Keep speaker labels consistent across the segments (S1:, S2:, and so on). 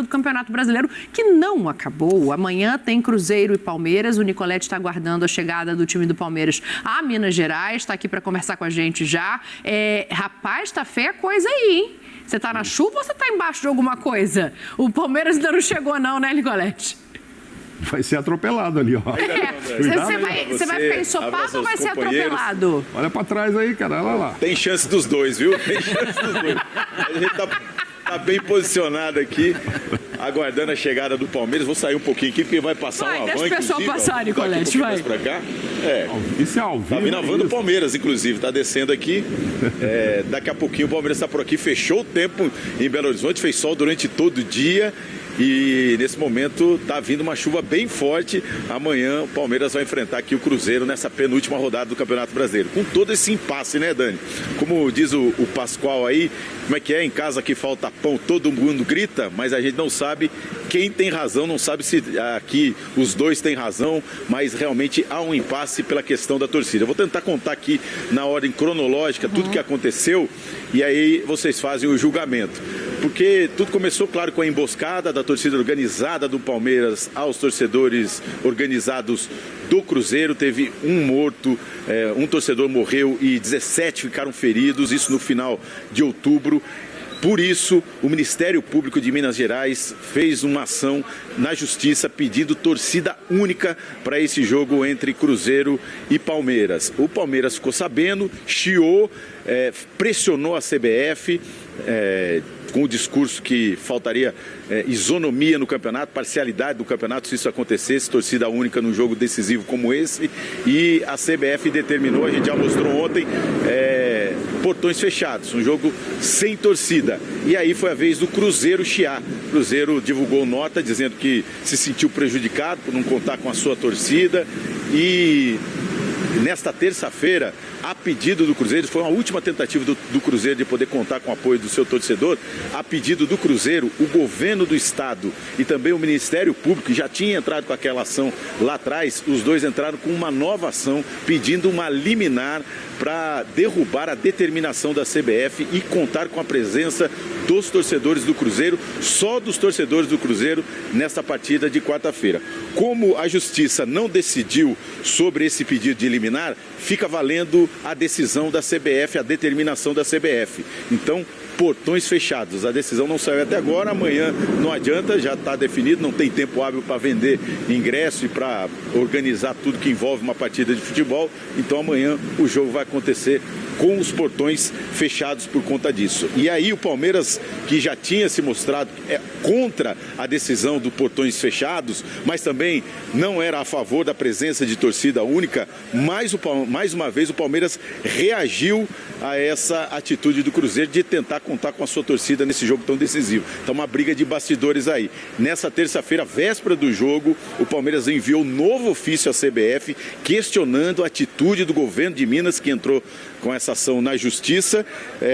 S1: do Campeonato Brasileiro, que não acabou. Amanhã tem Cruzeiro e Palmeiras. O Nicolete está aguardando a chegada do time do Palmeiras a Minas Gerais. Está aqui para conversar com a gente já. Rapaz, tá feia a coisa aí, hein? Você tá na chuva ou você tá embaixo de alguma coisa? O Palmeiras ainda não chegou não, né, Nicolete?
S2: Vai ser atropelado ali, ó.
S1: Você vai ficar ensopado ou vai ser atropelado?
S2: Olha pra trás aí, cara, olha lá.
S3: Tem chance dos dois, viu? Tem chance dos dois. A gente tá bem posicionado aqui, aguardando a chegada do Palmeiras. Vou sair um pouquinho aqui, porque vai passar uma van,
S1: inclusive. Deixa o pessoal passar, Nicolete, vai.
S3: Pra cá.
S2: Isso é ao vivo.
S3: Tá vindo a van do Palmeiras, inclusive, tá descendo aqui. Daqui a pouquinho o Palmeiras tá por aqui, fechou o tempo em Belo Horizonte, fez sol durante todo o dia. E nesse momento tá vindo uma chuva bem forte. Amanhã o Palmeiras vai enfrentar aqui o Cruzeiro nessa penúltima rodada do Campeonato Brasileiro. Com todo esse impasse, né, Dani? Como diz o Pascoal aí, como é que é? Em casa que falta pão, todo mundo grita, mas a gente não sabe quem tem razão, não sabe se aqui os dois têm razão, mas realmente há um impasse pela questão da torcida. Eu vou tentar contar aqui na ordem cronológica tudo que aconteceu e aí vocês fazem o julgamento. Porque tudo começou, claro, com a emboscada da torcida organizada do Palmeiras aos torcedores organizados do Cruzeiro. Teve um morto, um torcedor morreu e 17 ficaram feridos, isso no final de outubro. Por isso, o Ministério Público de Minas Gerais fez uma ação na Justiça pedindo torcida única para esse jogo entre Cruzeiro e Palmeiras. O Palmeiras ficou sabendo, chiou, pressionou a CBF, com o discurso que faltaria isonomia no campeonato, parcialidade do campeonato se isso acontecesse, torcida única num jogo decisivo como esse. E a CBF determinou, a gente já mostrou ontem, portões fechados, um jogo sem torcida. E aí foi a vez do Cruzeiro chiar. O Cruzeiro divulgou nota dizendo que se sentiu prejudicado por não contar com a sua torcida. E nesta terça-feira, a pedido do Cruzeiro, foi uma última tentativa do Cruzeiro de poder contar com o apoio do seu torcedor. A pedido do Cruzeiro, o governo do estado e também o Ministério Público, que já tinha entrado com aquela ação lá atrás, os dois entraram com uma nova ação pedindo uma liminar para derrubar a determinação da CBF e contar com a presença dos torcedores do Cruzeiro, só dos torcedores do Cruzeiro, nesta partida de quarta-feira. Como a Justiça não decidiu sobre esse pedido de liminar, fica valendo a decisão da CBF, a determinação da CBF. Então, portões fechados. A decisão não saiu até agora, amanhã não adianta, já está definido, não tem tempo hábil para vender ingresso e para organizar tudo que envolve uma partida de futebol. Então amanhã o jogo vai acontecer com os portões fechados por conta disso. E aí o Palmeiras, que já tinha se mostrado contra a decisão dos portões fechados, mas também não era a favor da presença de torcida única, mais uma vez o Palmeiras reagiu a essa atitude do Cruzeiro de tentar contar com a sua torcida nesse jogo tão decisivo. Então uma briga de bastidores aí. Nessa terça-feira, véspera do jogo, o Palmeiras enviou um novo ofício à CBF questionando a atitude do governo de Minas, que entrou com essa ação na Justiça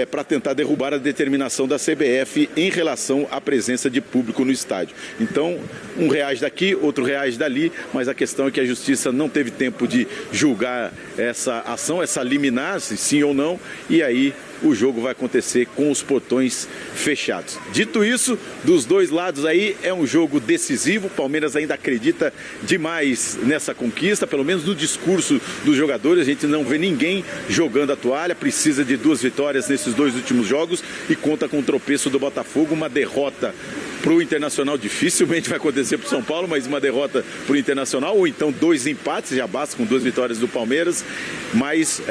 S3: para tentar derrubar a determinação da CBF em relação à presença de público no estádio. Então, um reage daqui, outro reage dali, mas a questão é que a Justiça não teve tempo de julgar essa ação, essa liminar, se sim ou não, e aí o jogo vai acontecer com os portões fechados. Dito isso, dos dois lados aí é um jogo decisivo. O Palmeiras ainda acredita demais nessa conquista, pelo menos no discurso dos jogadores. A gente não vê ninguém jogando a toalha, precisa de 2 vitórias nesses 2 últimos jogos e conta com o tropeço do Botafogo, uma derrota para o Internacional dificilmente vai acontecer para o São Paulo, mas uma derrota para o Internacional, ou então 2 empates, já basta com 2 vitórias do Palmeiras, mas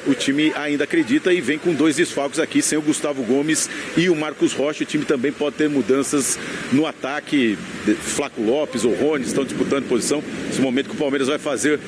S3: o time ainda acredita e vem com 2 desfalques aqui, sem o Gustavo Gomes e o Marcos Rocha. O time também pode ter mudanças no ataque, Flaco Lopes ou Rony estão disputando posição, nesse momento que o Palmeiras vai fazer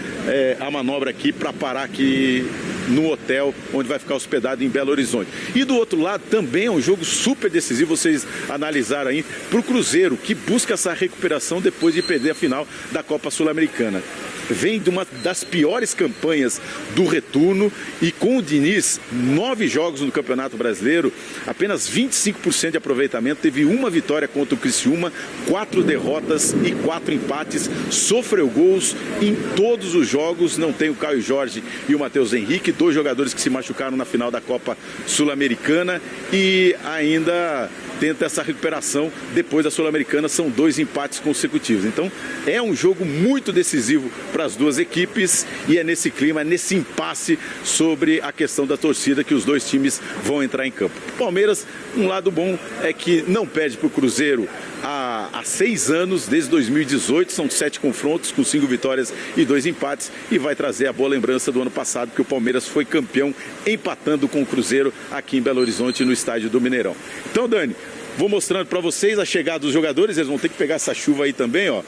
S3: a manobra aqui para parar aqui no hotel onde vai ficar hospedado em Belo Horizonte. E do outro lado também é um jogo super decisivo, vocês analisaram aí, para o Cruzeiro, que busca essa recuperação depois de perder a final da Copa Sul-Americana. Vem de uma das piores campanhas do retorno e com o Diniz, 9 jogos no Campeonato Brasileiro, apenas 25% de aproveitamento, teve 1 vitória contra o Criciúma, 4 derrotas e 4 empates, sofreu gols em todos os jogos, não tem o Caio Jorge e o Matheus Henrique, 2 jogadores que se machucaram na final da Copa Sul-Americana e ainda tenta essa recuperação depois da Sul-Americana. São 2 empates consecutivos. Então, é um jogo muito decisivo para as duas equipes e é nesse clima, é nesse impasse sobre a questão da torcida que os dois times vão entrar em campo. O Palmeiras, um lado bom é que não perde para o Cruzeiro há 6 anos, desde 2018, são 7 confrontos com 5 vitórias e 2 empates e vai trazer a boa lembrança do ano passado que o Palmeiras foi campeão empatando com o Cruzeiro aqui em Belo Horizonte no estádio do Mineirão. Então, Dani, vou mostrando para vocês a chegada dos jogadores, eles vão ter que pegar essa chuva aí também, ó.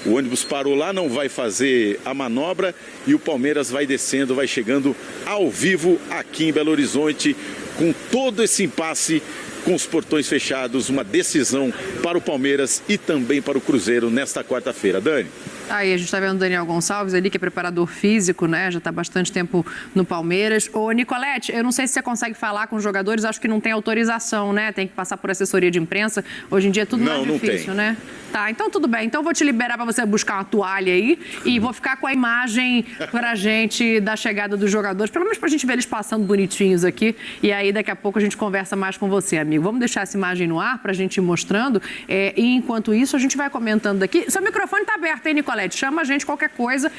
S3: O ônibus parou lá, não vai fazer a manobra e o Palmeiras vai descendo, vai chegando ao vivo aqui em Belo Horizonte com todo esse impasse, com os portões fechados, uma decisão para o Palmeiras e também para o Cruzeiro nesta quarta-feira. Dani.
S1: Aí a gente está vendo o Daniel Gonçalves ali, que é preparador físico, né? Já está há bastante tempo no Palmeiras. Ô, Nicolete, eu não sei se você consegue falar com os jogadores, acho que não tem autorização, né? Tem que passar por assessoria de imprensa. Hoje em dia é tudo mais difícil, né? Tá, então tudo bem. Então eu vou te liberar para você buscar uma toalha aí e vou ficar com a imagem pra gente da chegada dos jogadores, pelo menos pra gente ver eles passando bonitinhos aqui. E aí daqui a pouco a gente conversa mais com você, amigo. Vamos deixar essa imagem no ar pra gente ir mostrando. E enquanto isso, a gente vai comentando aqui. Seu microfone tá aberto, hein, Nicolete? Chama a gente qualquer coisa.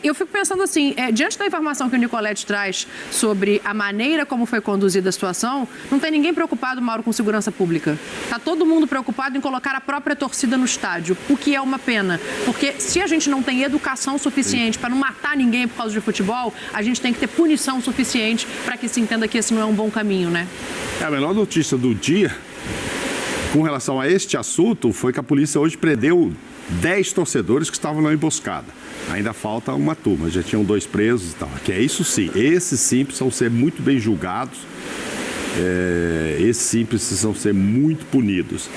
S1: Eu fico pensando assim, diante da informação que o Nicolete traz sobre a maneira como foi conduzida a situação, não tem ninguém preocupado, Mauro, com segurança pública. Tá todo mundo preocupado em colocar a própria torcida no estádio, o que é uma pena. Porque se a gente não tem educação suficiente para não matar ninguém por causa de futebol, a gente tem que ter punição suficiente para que se entenda que esse não é um bom caminho, né?
S2: A melhor notícia do dia, com relação a este assunto, foi que a polícia hoje prendeu 10 torcedores que estavam na emboscada. Ainda falta uma turma, já tinham 2 presos e tal. Que é isso sim, esses sim precisam ser muito bem julgados, esses sim precisam ser muito punidos.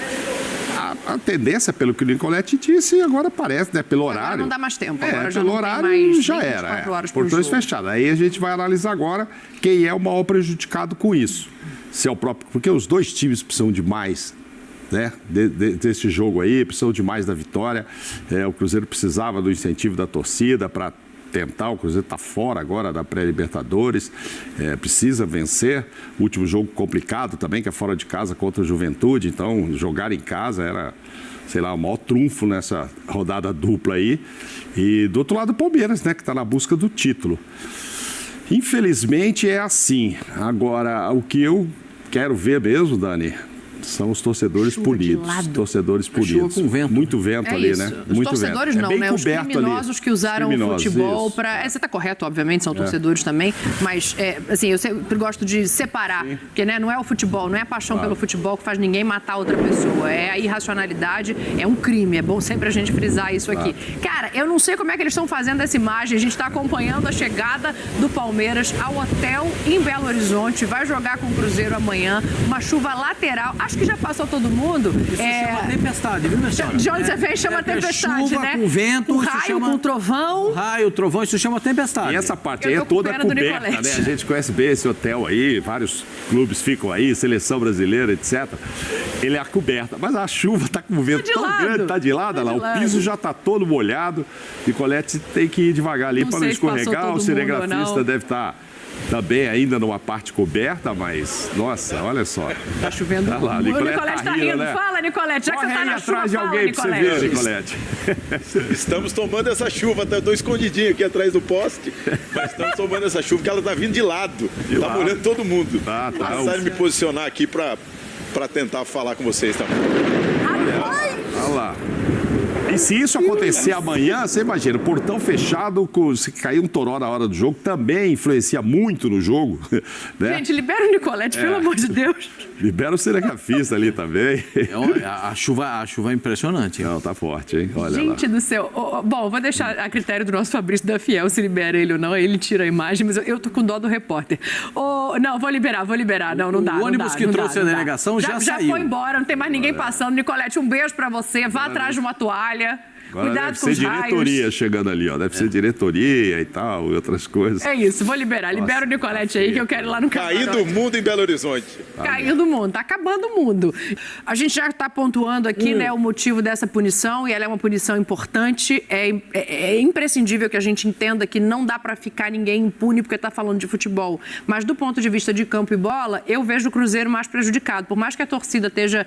S2: A tendência, pelo que o Nicolete disse, agora parece, né? Pelo horário.
S1: Agora não dá mais tempo. Agora já
S2: pelo
S1: não
S2: horário
S1: tem mais
S2: já era.
S1: Portões
S2: fechados. Aí a gente vai analisar agora quem é o maior prejudicado com isso. Se é o próprio. Porque os dois times precisam de mais, né? Desse jogo aí, precisam de mais da vitória. O Cruzeiro precisava do incentivo da torcida para tentar, o Cruzeiro está fora agora da pré-Libertadores, precisa vencer. O último jogo complicado também, que é fora de casa contra a Juventude, então jogar em casa era, sei lá, o maior trunfo nessa rodada dupla aí. E do outro lado o Palmeiras, né, que está na busca do título. Infelizmente é assim. Agora, o que eu quero ver mesmo, Dani, são os torcedores punidos. Torcedores punidos.
S4: Com vento.
S2: Muito vento ali,
S1: isso.
S2: né?
S1: Os
S2: muito
S1: torcedores
S2: vento.
S1: não, né? Os criminosos que usaram o futebol para... Você está correto, obviamente, são torcedores também, mas, assim, eu sempre gosto de separar, porque, né, não é o futebol, não é a paixão pelo futebol que faz ninguém matar outra pessoa, é a irracionalidade, é um crime, é bom sempre a gente frisar isso aqui. Cara, eu não sei como é que eles estão fazendo essa imagem, a gente está acompanhando a chegada do Palmeiras ao hotel em Belo Horizonte, vai jogar com o Cruzeiro amanhã, uma chuva lateral, acho que já passou todo mundo.
S4: Isso chama tempestade, viu, minha senhora?
S1: De onde você vem chama tempestade,
S4: chuva,
S1: né?
S4: com vento,
S1: com raio, com trovão.
S4: Raio, trovão, isso chama tempestade.
S2: E essa parte aí é toda coberta, né? A gente conhece bem esse hotel aí, vários clubes ficam aí, seleção brasileira, etc. Ele é coberta, mas a chuva tá com o vento tão grande, tá de lado, lá, o piso já tá todo molhado. Nicolete tem que ir devagar ali para não escorregar, o cinegrafista deve estar também ainda numa parte coberta, mas, nossa, olha só.
S1: Tá chovendo.
S2: Tá lá,
S1: o Nicolete tá rindo.
S2: Né?
S1: Fala, Nicolete, já que você tá na chuva,
S2: atrás de alguém pra você ver, Nicolete.
S3: Estamos tomando essa chuva, eu tô escondidinho aqui atrás do poste, mas estamos tomando essa chuva que ela tá vindo de lado. Tá molhando todo mundo.
S2: Tá.
S3: Preciso me posicionar aqui para tentar falar com vocês também.
S2: Olha lá. E se isso acontecer amanhã, você imagina, portão fechado, se cair um toró na hora do jogo, também influencia muito no jogo. Né?
S1: Gente, libera o Nicolete, pelo amor de Deus.
S2: Libera o cinegrafista ali também.
S4: A chuva é impressionante.
S2: Não, tá forte, hein? Olha
S1: Gente
S2: lá.
S1: do céu. Bom, vou deixar a critério do nosso Fabrício da Fiel se libera ele ou não. Ele tira a imagem, mas eu tô com dó do repórter. Não, vou liberar. Não dá.
S4: O ônibus que trouxe a delegação já saiu.
S1: Já foi embora, não tem mais ninguém passando. Nicolete, um beijo pra você. Vá atrás de uma toalha.
S2: Agora
S1: Cuidado
S2: deve
S1: com
S2: ser
S1: os raios.
S2: diretoria chegando ali, ó. Deve ser diretoria e tal, e outras coisas.
S1: É isso, vou liberar. Libera o Nicolete aí que eu quero ir lá no camarote.
S3: Caindo o mundo em Belo Horizonte.
S1: Caindo o mundo, tá acabando o mundo. A gente já está pontuando aqui, né, o motivo dessa punição, e ela é uma punição importante. É imprescindível que a gente entenda que não dá para ficar ninguém impune porque está falando de futebol. Mas do ponto de vista de campo e bola, eu vejo o Cruzeiro mais prejudicado. Por mais que a torcida esteja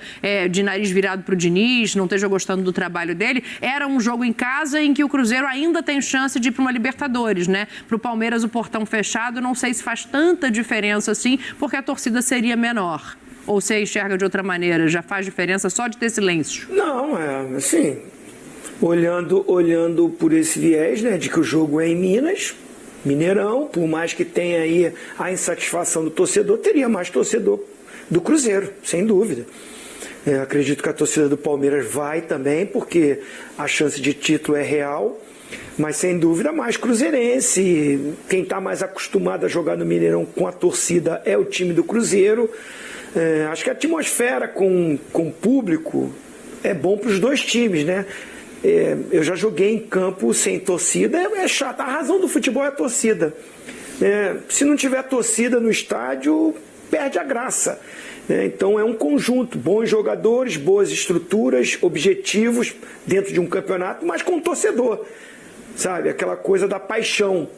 S1: de nariz virado para o Diniz, não esteja gostando do trabalho dele, era um jogo em casa em que o Cruzeiro ainda tem chance de ir para uma Libertadores, né? Para o Palmeiras, o portão fechado, não sei se faz tanta diferença assim, porque a torcida seria menor. Ou você enxerga de outra maneira? Já faz diferença só de ter silêncio?
S5: Não, assim, olhando por esse viés, né, de que o jogo é em Minas, Mineirão, por mais que tenha aí a insatisfação do torcedor, teria mais torcedor do Cruzeiro, sem dúvida. Acredito que a torcida do Palmeiras vai também, porque a chance de título é real, mas sem dúvida mais cruzeirense. Quem está mais acostumado a jogar no Mineirão com a torcida é o time do Cruzeiro. Acho que a atmosfera com o público é bom para os dois times, né? Eu já joguei em campo sem torcida, é chato. A razão do futebol é a torcida. Se não tiver torcida no estádio, perde a graça. Então é um conjunto, bons jogadores, boas estruturas, objetivos dentro de um campeonato, mas com torcedor, sabe? Aquela coisa da paixão.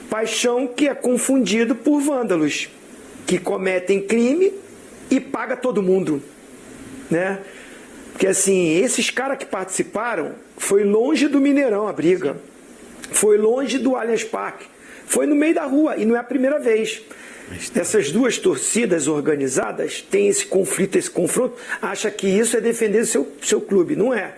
S5: Paixão que é confundido por vândalos, que cometem crime e paga todo mundo, né? Porque assim, esses caras que participaram, foi longe do Mineirão a briga, foi longe do Allianz Parque, foi no meio da rua e não é a primeira vez. Essas duas torcidas organizadas têm esse conflito, esse confronto, acha que isso é defender seu clube. Não é.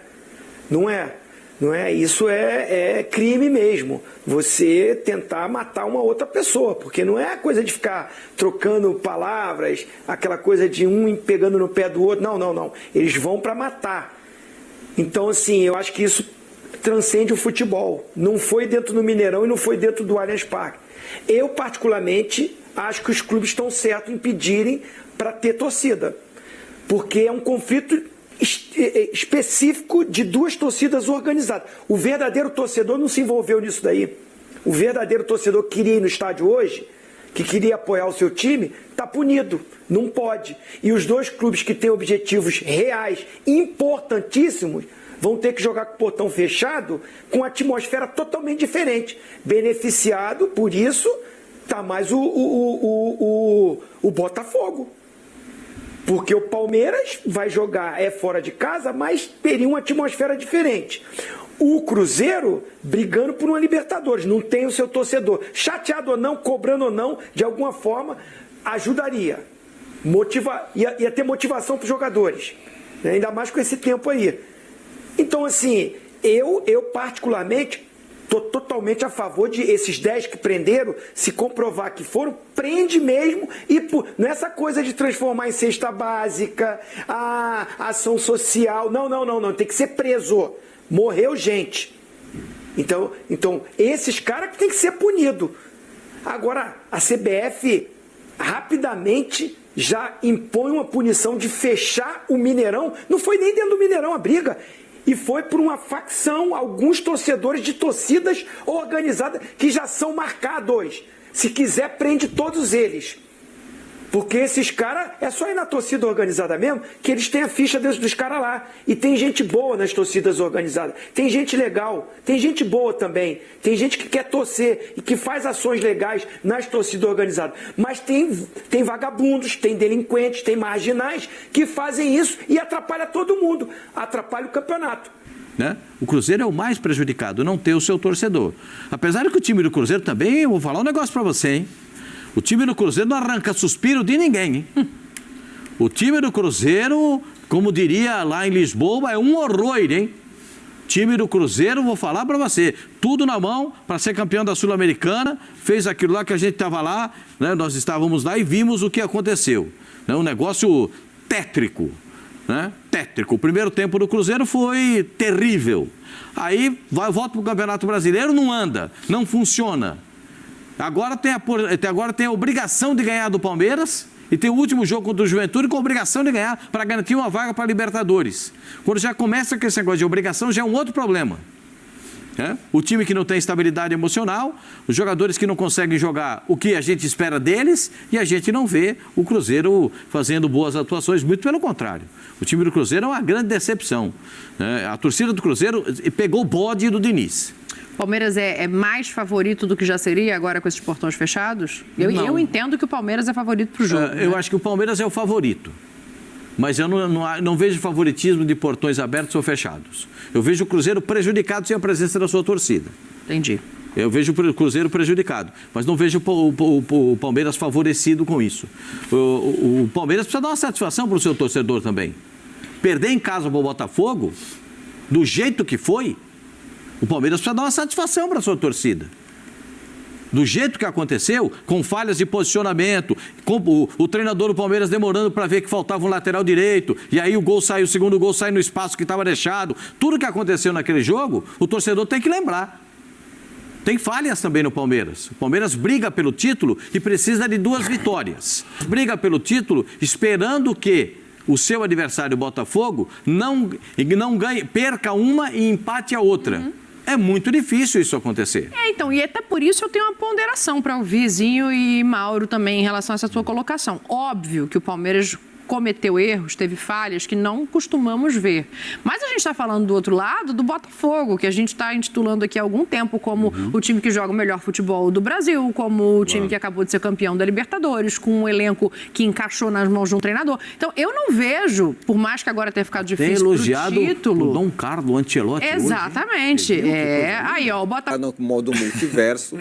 S5: Não é. Não é. Isso é crime mesmo. Você tentar matar uma outra pessoa, porque não é coisa de ficar trocando palavras, aquela coisa de um pegando no pé do outro. Não. Eles vão para matar. Então, assim, eu acho que isso transcende o futebol. Não foi dentro do Mineirão e não foi dentro do Allianz Parque. Eu, particularmente, acho que os clubes estão certos em pedirem para ter torcida, porque é um conflito específico de duas torcidas organizadas. O verdadeiro torcedor não se envolveu nisso daí. O verdadeiro torcedor que queria ir no estádio hoje, que queria apoiar o seu time, está punido, não pode. E os dois clubes que têm objetivos reais, importantíssimos, vão ter que jogar com o portão fechado, com uma atmosfera totalmente diferente. Beneficiado, por isso, está mais o Botafogo. Porque o Palmeiras vai jogar fora de casa, mas teria uma atmosfera diferente. O Cruzeiro brigando por uma Libertadores, não tem o seu torcedor. Chateado ou não, cobrando ou não, de alguma forma, ajudaria. Ia ter motivação para os jogadores. Né? Ainda mais com esse tempo aí. Então, assim, eu particularmente estou totalmente a favor de esses 10 que prenderam, se comprovar que foram, prende mesmo. E não é essa coisa de transformar em cesta básica, ação social. Não. Tem que ser preso. Morreu gente. Então esses caras que tem que ser punidos. Agora, a CBF rapidamente já impõe uma punição de fechar o Mineirão. Não foi nem dentro do Mineirão a briga. E foi por uma facção, alguns torcedores de torcidas organizadas que já são marcados. Se quiser, prende todos eles. Porque esses caras, é só ir na torcida organizada mesmo, que eles têm a ficha dos caras lá. E tem gente boa nas torcidas organizadas. Tem gente legal, tem gente boa também. Tem gente que quer torcer e que faz ações legais nas torcidas organizadas. Mas tem vagabundos, tem delinquentes, tem marginais que fazem isso e atrapalha todo mundo. Atrapalha o campeonato.
S4: Né? O Cruzeiro é o mais prejudicado, não ter o seu torcedor. Apesar que o time do Cruzeiro também, eu vou falar um negócio para você, hein? O time do Cruzeiro não arranca suspiro de ninguém, hein? O time do Cruzeiro, como diria lá em Lisboa, é um horror, hein? Time do Cruzeiro, vou falar para você, tudo na mão para ser campeão da Sul-Americana, fez aquilo lá que a gente estava lá, né? Nós estávamos lá e vimos o que aconteceu. Né? Um negócio tétrico, né? Tétrico. O primeiro tempo do Cruzeiro foi terrível. Aí volta para o Campeonato Brasileiro, não anda, não funciona. Agora tem a obrigação de ganhar do Palmeiras e tem o último jogo contra o Juventude com a obrigação de ganhar para garantir uma vaga para a Libertadores. Quando já começa com esse negócio de obrigação, já é um outro problema. O time que não tem estabilidade emocional, os jogadores que não conseguem jogar o que a gente espera deles e a gente não vê o Cruzeiro fazendo boas atuações, muito pelo contrário. O time do Cruzeiro é uma grande decepção. A torcida do Cruzeiro pegou o bode do Diniz.
S1: Palmeiras é mais favorito do que já seria agora com esses portões fechados? Eu entendo que o Palmeiras é favorito para o jogo.
S4: Eu acho que o Palmeiras é o favorito. Mas eu não vejo favoritismo de portões abertos ou fechados. Eu vejo o Cruzeiro prejudicado sem a presença da sua torcida.
S1: Entendi.
S4: Eu vejo o Cruzeiro prejudicado, mas não vejo o Palmeiras favorecido com isso. O Palmeiras precisa dar uma satisfação para o seu torcedor também. Perder em casa para o Botafogo, do jeito que foi, o Palmeiras precisa dar uma satisfação para a sua torcida. Do jeito que aconteceu, com falhas de posicionamento, com o treinador do Palmeiras demorando para ver que faltava um lateral direito, e aí o segundo gol sai no espaço que estava deixado. Tudo que aconteceu naquele jogo, o torcedor tem que lembrar. Tem falhas também no Palmeiras. O Palmeiras briga pelo título e precisa de 2 vitórias. Briga pelo título esperando que o seu adversário Botafogo não ganhe, perca uma e empate a outra. É muito difícil isso acontecer.
S1: Então, e até por isso eu tenho uma ponderação para o Vizinho e Mauro também em relação a essa sua colocação. Óbvio que o Palmeiras cometeu erros, teve falhas que não costumamos ver. Mas a gente está falando do outro lado do Botafogo, que a gente está intitulando aqui há algum tempo como o time que joga o melhor futebol do Brasil, como o time que acabou de ser campeão da Libertadores, com um elenco que encaixou nas mãos de um treinador. Então, eu não vejo, por mais que agora tenha ficado difícil pro título...
S4: Tem elogiado o Dom Carlo Ancelotti.
S1: Exatamente.
S4: Hoje,
S1: Aí, ó, o Botafogo...
S6: No modo multiverso.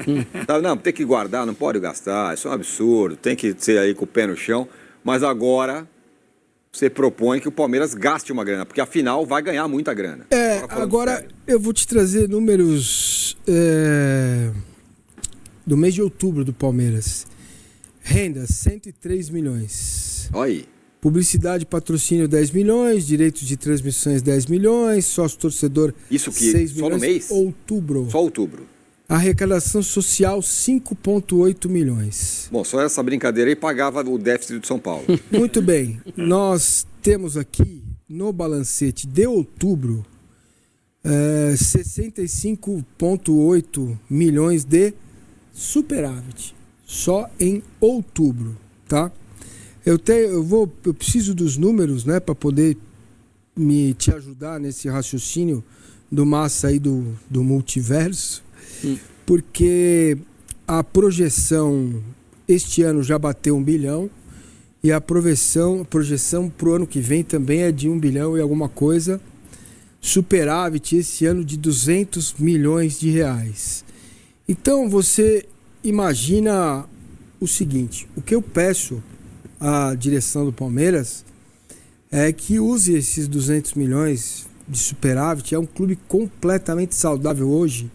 S6: Não, tem que guardar, não pode gastar, isso é um absurdo, tem que ser aí com o pé no chão. Mas agora... você propõe que o Palmeiras gaste uma grana, porque afinal vai ganhar muita grana.
S7: Agora eu vou te trazer números do mês de outubro do Palmeiras. Renda, 103 milhões.
S6: Olha aí.
S7: Publicidade e patrocínio, 10 milhões. Direitos de transmissões, 10 milhões. Sócio-torcedor,
S6: isso que
S7: 6
S6: só
S7: milhões.
S6: no mês?
S7: Outubro.
S6: Só outubro.
S7: Arrecadação social, 5,8 milhões.
S6: Bom, só essa brincadeira aí pagava o déficit de São Paulo.
S7: Muito bem. Nós temos aqui, no balancete de outubro, 65,8 milhões de superávit. Só em outubro, tá? Eu preciso dos números, né, para poder te ajudar nesse raciocínio do Massa aí do multiverso. Porque a projeção este ano já bateu 1 bilhão e a projeção para o ano que vem também é de 1 bilhão e alguma coisa. Superávit esse ano de 200 milhões de reais. Então você imagina o seguinte: o que eu peço à direção do Palmeiras é que use esses 200 milhões de superávit. É um clube completamente saudável hoje.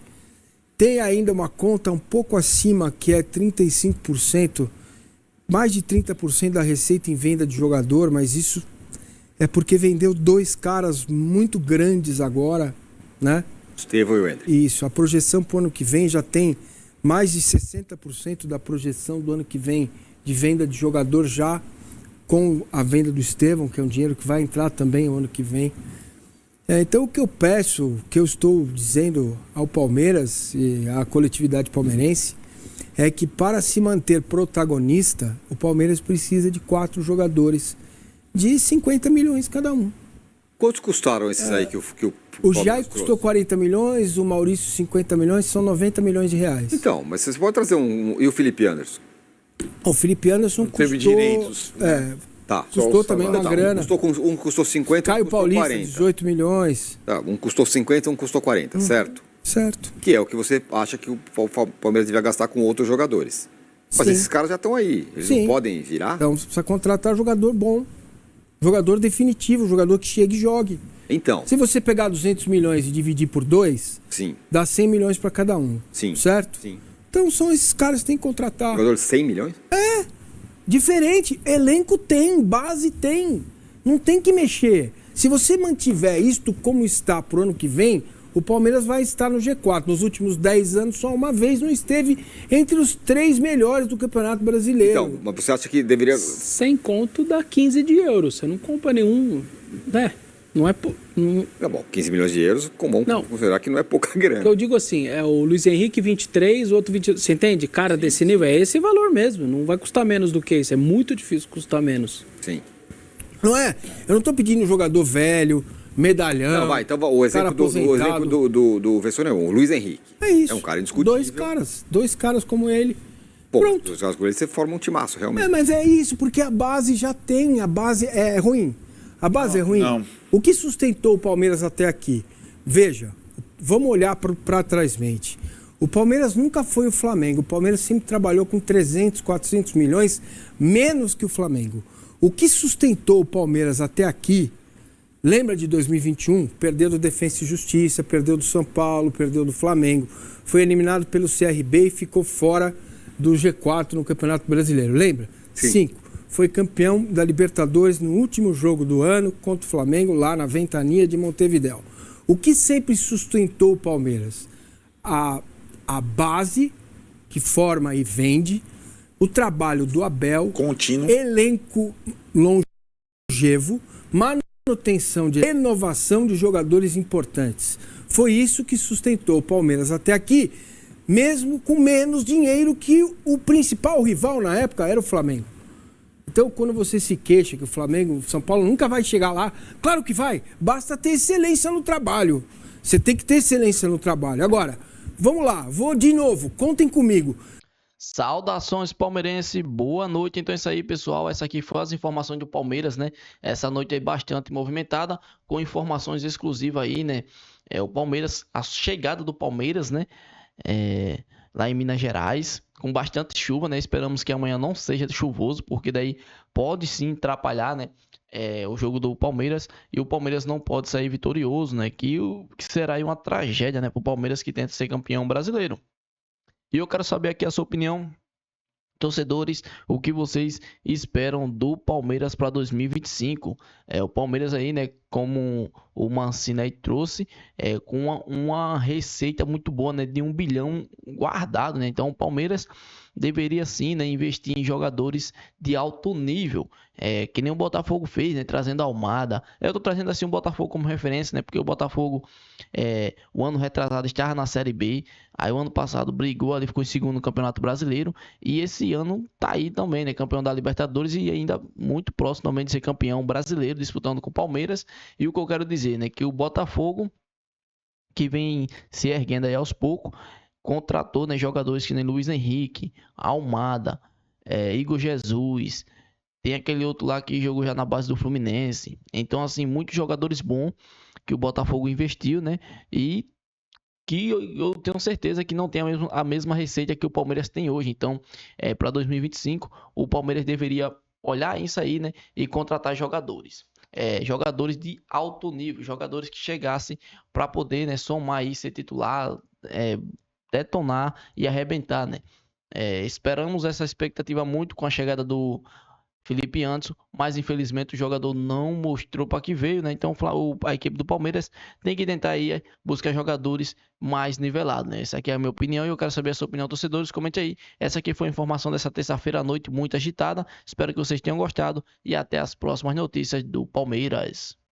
S7: Tem ainda uma conta um pouco acima, que é 35%, mais de 30% da receita em venda de jogador, mas isso é porque vendeu 2 caras muito grandes agora, né?
S6: Estevão e o Ender.
S7: Isso, a projeção para o ano que vem já tem mais de 60% da projeção do ano que vem de venda de jogador já com a venda do Estevão, que é um dinheiro que vai entrar também o ano que vem. Então o que eu peço, o que eu estou dizendo ao Palmeiras e à coletividade palmeirense é que para se manter protagonista, o Palmeiras precisa de 4 jogadores de 50 milhões cada um.
S6: Quantos custaram esses aí que
S7: o Jair custou 40 milhões, o Maurício 50 milhões, são 90 milhões de reais.
S6: Então, mas você pode trazer e o Felipe Anderson?
S7: O Felipe Anderson custou...
S6: Teve direitos. Tá.
S7: Custou também uma grana.
S6: Um custou 50,
S7: Caio
S6: um custou
S7: Paulista,
S6: 40.
S7: 18 milhões.
S6: Tá, um custou 50, um custou 40, certo?
S7: Certo.
S6: Que é o que você acha que o Palmeiras devia gastar com outros jogadores. Mas
S7: Sim.
S6: esses caras já estão aí, eles
S7: Sim.
S6: não podem virar?
S7: Então precisa contratar jogador bom. Jogador definitivo, jogador que chegue e jogue.
S6: Então.
S7: Se você pegar 200 milhões e dividir por 2,
S6: Sim.
S7: dá 100 milhões para cada um.
S6: Sim.
S7: Certo?
S6: Sim.
S7: Então são esses caras que tem que contratar.
S6: Jogador de 100 milhões?
S7: Diferente, elenco tem, base tem. Não tem que mexer. Se você mantiver isto como está pro ano que vem, O Palmeiras vai estar no G4. Nos últimos 10 anos, só uma vez não esteve entre os 3 melhores do Campeonato Brasileiro.
S6: Então, mas você acha que deveria...
S8: Sem conto dá 15 de euros. Você não compra nenhum, né? Não é...
S6: Tá bom, 15 milhões de euros, como
S8: Não.
S6: considerar que não é pouca grana.
S8: Eu digo assim, é o Luiz Henrique 23, o outro 22. Você entende? Cara desse nível, é esse valor mesmo. Não vai custar menos do que isso. É muito difícil custar menos.
S6: Sim.
S7: Não é? Eu não tô pedindo um jogador velho, medalhão.
S6: Não, vai, então o exemplo do Vessone é o Luiz Henrique.
S7: É isso.
S6: É um cara indiscutível.
S7: Dois caras como ele.
S6: Pô,
S7: Pronto.
S6: dois caras como ele, você forma um timaço, realmente.
S7: Mas é isso, porque a base já tem, a base é ruim. A base é ruim.
S3: não.
S7: O que sustentou o Palmeiras até aqui? Veja, vamos olhar para trás mente. O Palmeiras nunca foi o Flamengo. O Palmeiras sempre trabalhou com 300, 400 milhões, menos que o Flamengo. O que sustentou o Palmeiras até aqui, lembra de 2021? Perdeu do Defensa e Justiça, perdeu do São Paulo, perdeu do Flamengo. Foi eliminado pelo CRB e ficou fora do G4 no Campeonato Brasileiro. Lembra?
S6: Sim.
S7: 5. Foi campeão da Libertadores no último jogo do ano contra o Flamengo, lá na Ventania de Montevidéu. O que sempre sustentou o Palmeiras? A base, que forma e vende, o trabalho do Abel,
S3: Contínuo.
S7: elenco longevo, manutenção de renovação de jogadores importantes. Foi isso que sustentou o Palmeiras até aqui, mesmo com menos dinheiro que o principal rival na época era o Flamengo. Então, quando você se queixa que o Flamengo, o São Paulo nunca vai chegar lá, claro que vai, basta ter excelência no trabalho. Você tem que ter excelência no trabalho. Agora, vamos lá, vou de novo, contem comigo.
S9: Saudações palmeirense, boa noite. Então é isso aí, pessoal, essa aqui foi as informações do Palmeiras, né? Essa noite aí bastante movimentada, com informações exclusivas aí, né? O Palmeiras, a chegada do Palmeiras, né? Lá em Minas Gerais, com bastante chuva, né? Esperamos que amanhã não seja chuvoso, porque daí pode sim atrapalhar, né? O jogo do Palmeiras, e o Palmeiras não pode sair vitorioso, né? Que será aí uma tragédia, né? Para o Palmeiras, que tenta ser campeão brasileiro. E eu quero saber aqui a sua opinião, torcedores, o que vocês esperam do Palmeiras para 2025. O Palmeiras aí, né, como o Mancini aí trouxe, com uma receita muito boa, né, de 1 bilhão guardado, né? Então o Palmeiras deveria sim, né, investir em jogadores de alto nível, que nem o Botafogo fez, né, trazendo a Almada. Eu tô trazendo assim o Botafogo como referência, né, porque o Botafogo o ano retrasado estava na Série B, aí o ano passado brigou ali, ficou em segundo no Campeonato Brasileiro, e esse ano tá aí também, né, campeão da Libertadores, e ainda muito próximo também de ser campeão brasileiro, disputando com o Palmeiras. E o que eu quero dizer, né, que o Botafogo, que vem se erguendo aí aos poucos, contratou, né, jogadores que nem Luiz Henrique, Almada, Igor Jesus, tem aquele outro lá que jogou já na base do Fluminense. Então, assim, muitos jogadores bons que o Botafogo investiu, né, e que eu tenho certeza que não tem a mesma receita que o Palmeiras tem hoje. Então, para 2025, o Palmeiras deveria olhar isso aí, né, e contratar jogadores. Jogadores de alto nível, jogadores que chegassem para poder, né, somar aí, ser titular, detonar e arrebentar, né? Esperamos essa expectativa muito com a chegada do Felipe Anderson, mas infelizmente o jogador não mostrou para que veio, né? Então a equipe do Palmeiras tem que tentar aí buscar jogadores mais nivelados, né? Essa aqui é a minha opinião e eu quero saber a sua opinião, torcedores. Comente aí. Essa aqui foi a informação dessa terça-feira à noite, muito agitada. Espero que vocês tenham gostado e até as próximas notícias do Palmeiras.